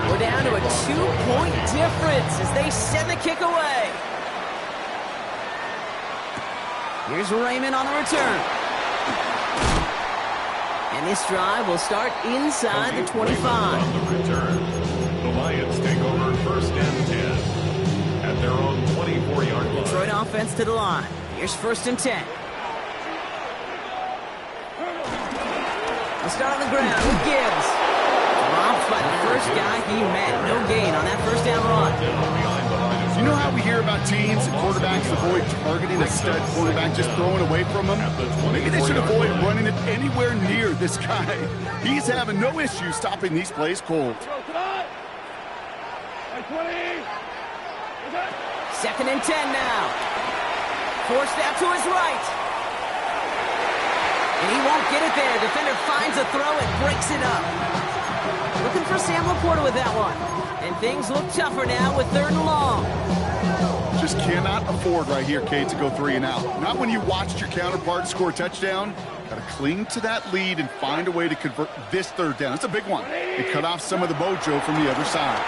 We're down to a 2-point difference as they send the kick away. Here's Raymond on the return. And this drive will start inside the 25. On the return, the Lions take over 1st and 10 at their own 24-yard line. Detroit offense to the line. Here's 1st and 10. They'll start on the ground with Gibbs. Dropped by the first guy he met. No gain on that first down run. You know how we hear about teams and quarterbacks avoid targeting a stud quarterback, just throwing away from him? Maybe they should avoid running it anywhere near this guy. He's having no issue stopping these plays cold. 2nd and 10 now. Forced out to his right. And he won't get it there. Defender finds a throw and breaks it up. Looking for Sam Laporta with that one. And things look tougher now with 3rd and long. Just cannot afford right here, Kate, to go 3 and out. Not when you watched your counterpart score a touchdown. Got to cling to that lead and find a way to convert this 3rd down. It's a big one. And cut off some of the mojo from the other side.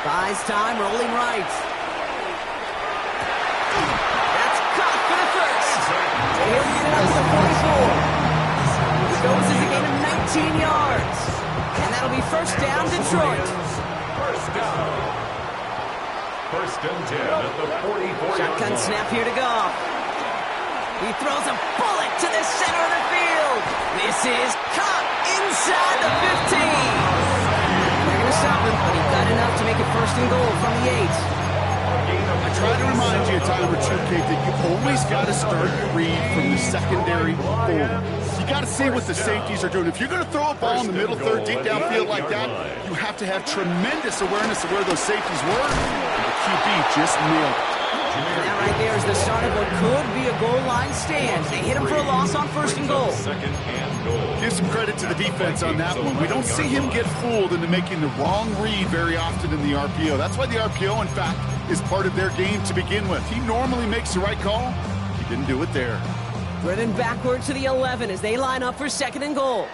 Buys time, rolling right. That's caught for the first. And he'll get it up to the 44. He goes as a gain of 19 yards. And that'll be 1st down, Detroit. 1st down. 1st and 10 at the 44. Shotgun snap here to Goff. He throws a bullet to the center of the field. This is caught inside the 15. They're going to stop him, but he got enough to make it 1st and goal from the 8. I try to remind you at time number 2, Kate, that you always got to start your read from the secondary forward. You got to see what the safeties are doing. If you're going to throw a ball in the middle third, deep downfield like that, you have to have tremendous awareness of where those safeties were. And the QB just nailed it. And that right there is the start of what could be a goal line stand. They hit him for a loss on 1st and goal. 2nd and goal. Give some credit to the defense on that one. We don't see him get fooled into making the wrong read very often in the RPO. That's why the RPO, in fact, is part of their game to begin with. He normally makes the right call. He didn't do it there. Driven backward to the 11 as they line up for 2nd and goal.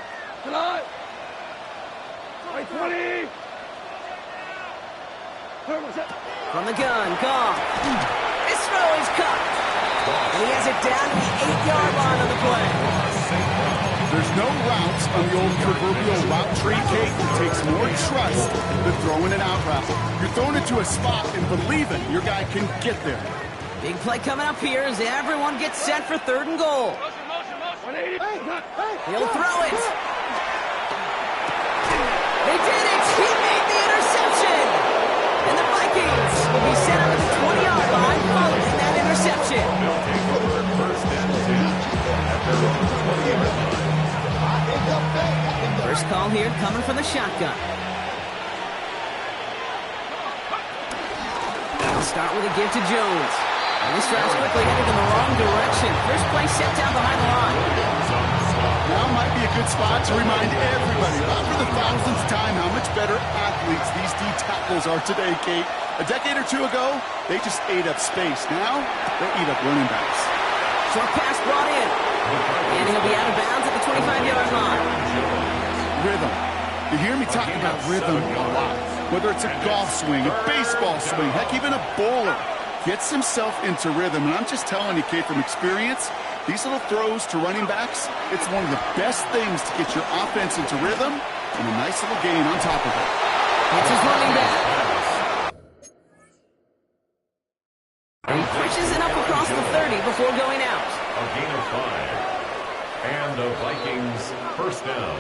From the gun, Goff. This throw is caught. And he has it down to the 8-yard line on the play. There's no routes on the old proverbial route tree, Kate. It takes more trust than throwing an out route. You're throwing it to a spot and believing your guy can get there. Big play coming up here as everyone gets set for 3rd and goal. He'll throw it. They did it. He made the interception. And the Vikings will be set up at the 20-yard line following that interception. They'll take over 1st and 10 at their own 20-yard line. First call here coming from the shotgun. They'll start with a give to Jones. And this drive's quickly headed in the wrong direction. First play set down behind the line. Now might be a good spot to remind everybody, not for the 1000th time, how much better athletes these D tackles are today, Kate. A decade or 2 ago, they just ate up space. Now, they eat up running backs. Short pass brought in. And he'll be out of bounds at the 25-yard line. Rhythm. You hear me talking about rhythm a lot. Whether it's a golf swing, a baseball swing, heck, even a bowler gets himself into rhythm. And I'm just telling you, Kate, from experience, these little throws to running backs, it's one of the best things to get your offense into rhythm and a nice little gain on top of it. It's his running back. And he pushes it up across the 30 before going out. A gain of 5. And the Vikings 1st down.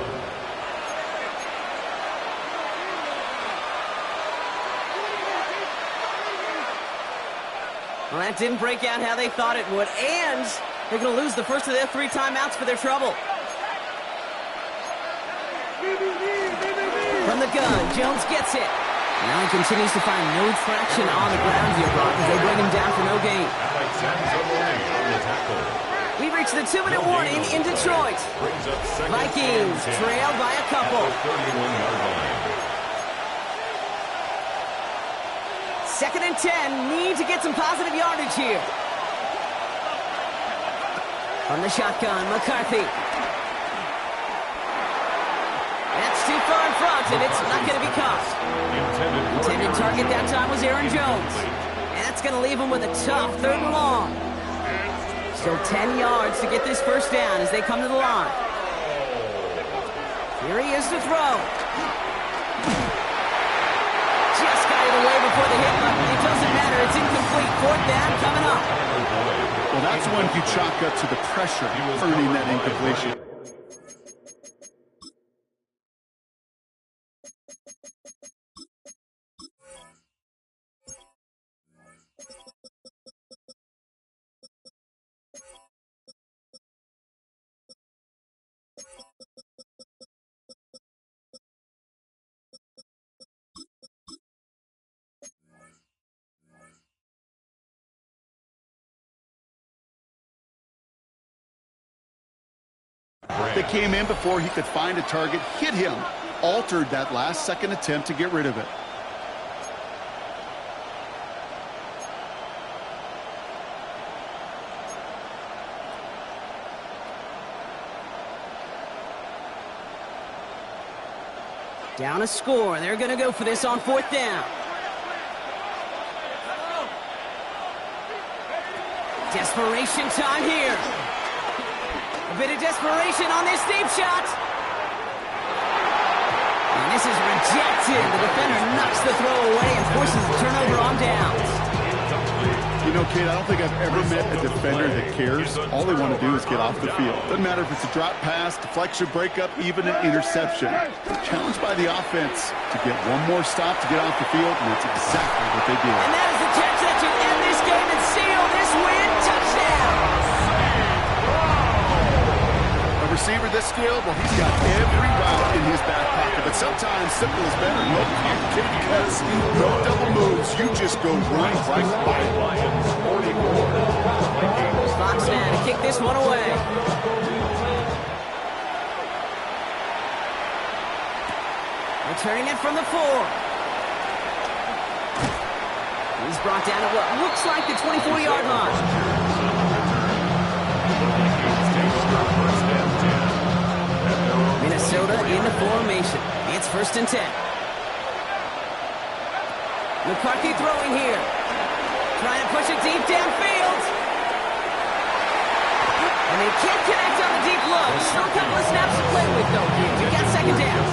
Well, that didn't break out how they thought it would. And they're going to lose the first of their 3 timeouts for their trouble. From the gun, Jones gets it. Now he continues to find no traction on the ground here, Brock, as they bring him down for no gain. We reach the 2-minute warning in Detroit. Vikings trail by a couple. 31-yard line. 2nd and 10, need to get some positive yardage here. From the shotgun, McCarthy. That's too far in front, and it's not going to be caught. Intended target that time was Aaron Jones. And that's going to leave him with a tough 3rd and long. Still 10 yards to get this first down as they come to the line. Here he is to throw. Just got it away before the hit button. It doesn't matter. It's incomplete. 4th down coming up. Well, that's when you chalk up to the pressure earning that incompletion. They came in before he could find a target, hit him, altered that last-second attempt to get rid of it. Down a score. They're going to go for this on 4th down. Desperation time here. A bit of desperation on this deep shot. And this is rejected. The defender knocks the throw away and forces the turnover on downs. You know, Kate, I don't think I've ever met a defender that cares. All they want to do is get off the field. Doesn't matter if it's a drop pass, deflection, breakup, even an interception. Challenged by the offense to get one more stop to get off the field, and that's exactly what they did. And that is the catch that should end this game and seal this win. Touchdown! A receiver this skilled, well, he's got every route in his back pocket, but sometimes simple is better. No complicated cuts, no double moves. You just go right by Lions 44. Fox now to kick this one away. Returning it from the 4. He's brought down at what looks like the 24-yard line. Minnesota in the formation. It's 1st and 10. McCarthy throwing here. Trying to push it deep downfield. And they can't connect on the deep look. Still a couple of snaps to play with, though. You got 2nd down.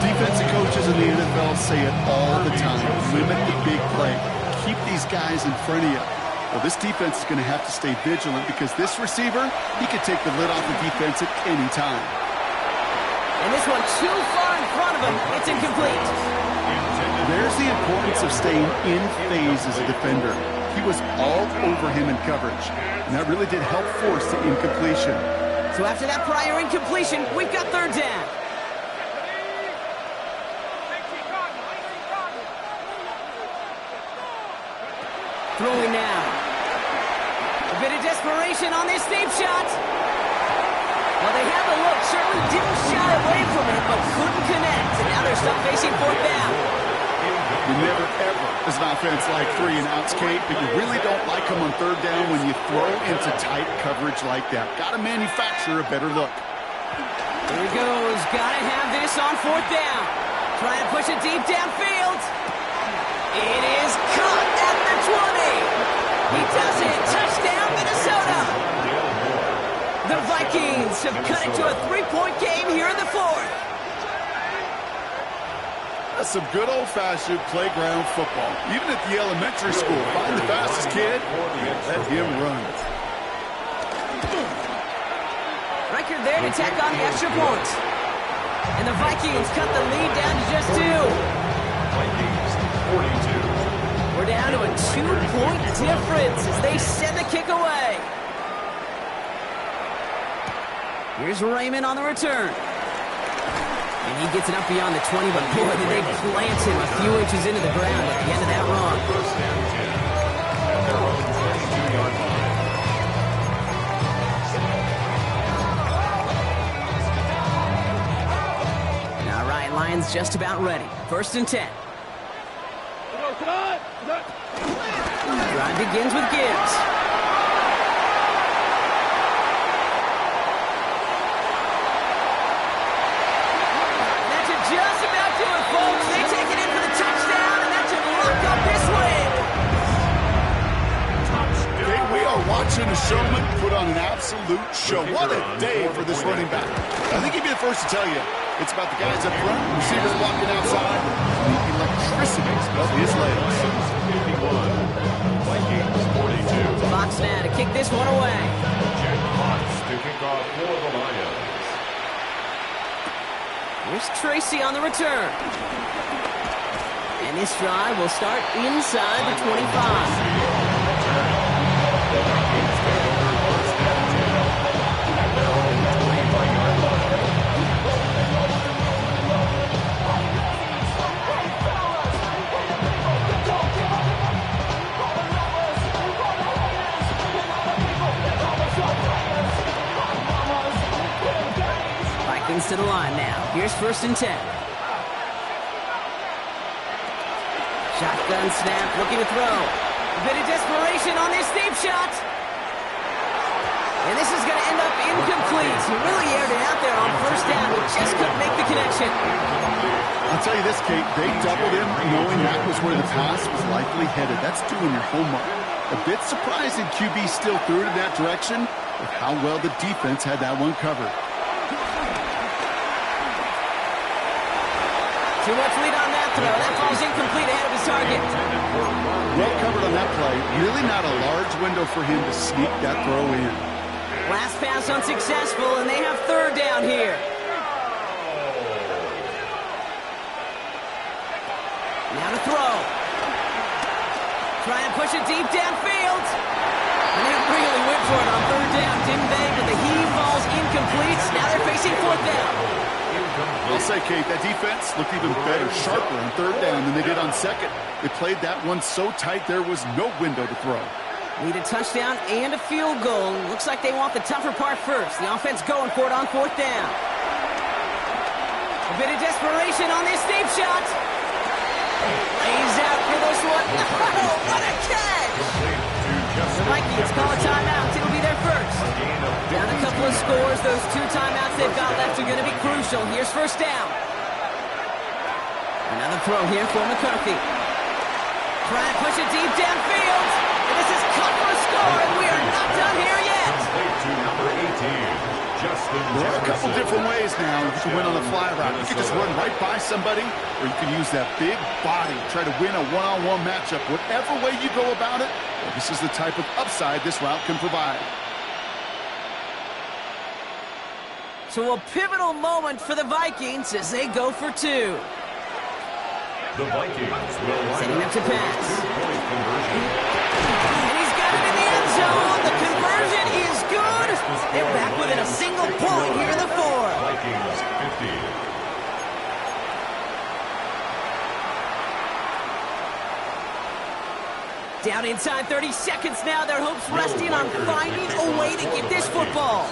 Defensive coaches in the NFL say it all the time. Limit the big play. Keep these guys in front of you. Well, this defense is going to have to stay vigilant because this receiver, he could take the lid off the defense at any time. And this one too far in front of him. It's incomplete. There's the importance of staying in phase as a defender. He was all over him in coverage, and that really did help force the incompletion. So after that prior incompletion, we've got 3rd down. Throwing now. A bit of desperation on this deep shot. Well, they have the look. Certainly didn't shy away from it, but couldn't connect. And now they're stuck facing 4th down. You never, ever, as an offense, like 3 and outs, Kate, but you really don't like them on 3rd down when you throw into tight coverage like that. Got to manufacture a better look. Here he goes. Got to have this on 4th down. Trying to push it deep downfield. It is caught at the 20. He does it. Touchdown, Minnesota. The Vikings have cut it to a 3-point game here in the 4th. That's some good old-fashioned playground football. Even at the elementary school, find the fastest kid, let him run. Record there to tack on the extra point. And the Vikings cut the lead down to just 2. Vikings 42. We're down to a 2-point difference as they send the kick away. Here's Raymond on the return. And he gets it up beyond the 20, but boy, did they plant him a few inches into the ground at the end of that run. 1st and 10 at their own 22-yard line. All right, Lions just about ready. 1st and 10. Drive begins with Gibbs. mentioned a showman put on an absolute show. What a day for this running back. I think he'd be the first to tell you it's about the guys up front, receivers blocking outside, and the electricity of his legs. 51, Vikings 42. Fox now to kick this one away. Jack Fox to kick off for the Lions. Here's Tracy on the return. And this drive will start inside the 25. Vikings to the line now. Here's 1st and 10. Shotgun snap, looking to throw. A bit of desperation on this deep shot. And this is going to end up incomplete. He really aired it out there on 1st down, but just couldn't make the connection. I'll tell you this, Kate, they doubled him knowing that was where the pass was likely headed. That's doing your homework. A bit surprising QB still threw it in that direction with how well the defense had that one covered. Too much lead on that throw. That falls incomplete ahead of his target. Well covered on that play. Really not a large window for him to sneak that throw in. Last pass unsuccessful, and they have 3rd down here. Now to throw. Try and push it deep downfield. And they really went for it on 3rd down, didn't they? But the heave falls incomplete. Now they're facing 4th down. I'll say, Kate, that defense looked even better, sharper on 3rd down than they did on 2nd. They played that one so tight there was no window to throw. Need a touchdown and a field goal. Looks like they want the tougher part first. The offense going for it on 4th down. A bit of desperation on this deep shot. Lays out for this one. Oh, what a catch! The Vikings call a timeout. It'll be their first. Down a couple of scores. Those 2 timeouts they've got left are going to be crucial. Here's 1st down. Another throw here for McCarthy. Try and push it deep downfield. And this is cut for a score, and we are not done here yet. To number 18, Justin There are a couple Jefferson. different ways now to win on the fly route. You can just run right by somebody, or you can use that big body, try to win a one-on-one matchup. Whatever way you go about it, well, this is the type of upside this route can provide. So a pivotal moment for the Vikings as they go for 2. The Vikings will line Setting up to pass. 2-point conversion. And he's got it in the end zone. The conversion is good. They're back within a single point here in the 4th. Vikings 50. Down inside 30 seconds now. Their hopes resting on finding a way to get this football.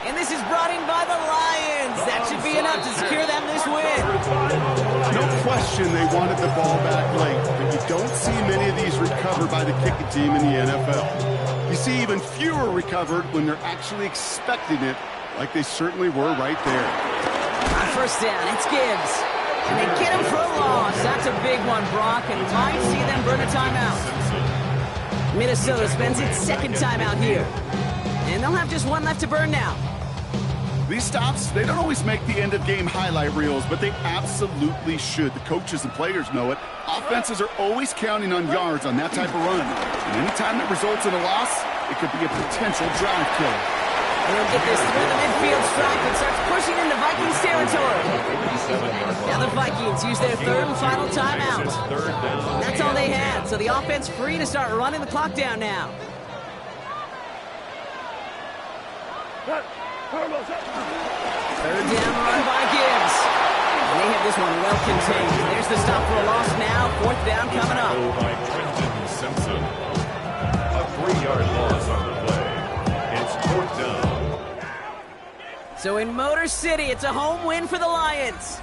And this is brought in by the Lions. That should be enough to secure them this win. No question they wanted the ball back late, but you don't see many of these recovered by the kicking team in the NFL. You see even fewer recovered when they're actually expecting it, like they certainly were right there. On 1st down, it's Gibbs. And they get him for a loss. That's a big one, Brock, and might see them burn a timeout. Minnesota spends its 2nd timeout here. And they'll have just 1 left to burn now. These stops, they don't always make the end-of-game highlight reels, but they absolutely should. The coaches and players know it. Offenses are always counting on yards on that type of run. And anytime that results in a loss, it could be a potential drive killer. And he'll get this through the midfield stripe and starts pushing into Vikings territory. Now the Vikings use their 3rd and final timeout. That's all they had, so the offense free to start running the clock down now. 3rd down run by Gibbs. And they have this one well contained. There's the stop for a loss now. 4th down coming up. By Trenton Simpson. A 3-yard loss on the play. It's 4th down. So in Motor City, it's a home win for the Lions.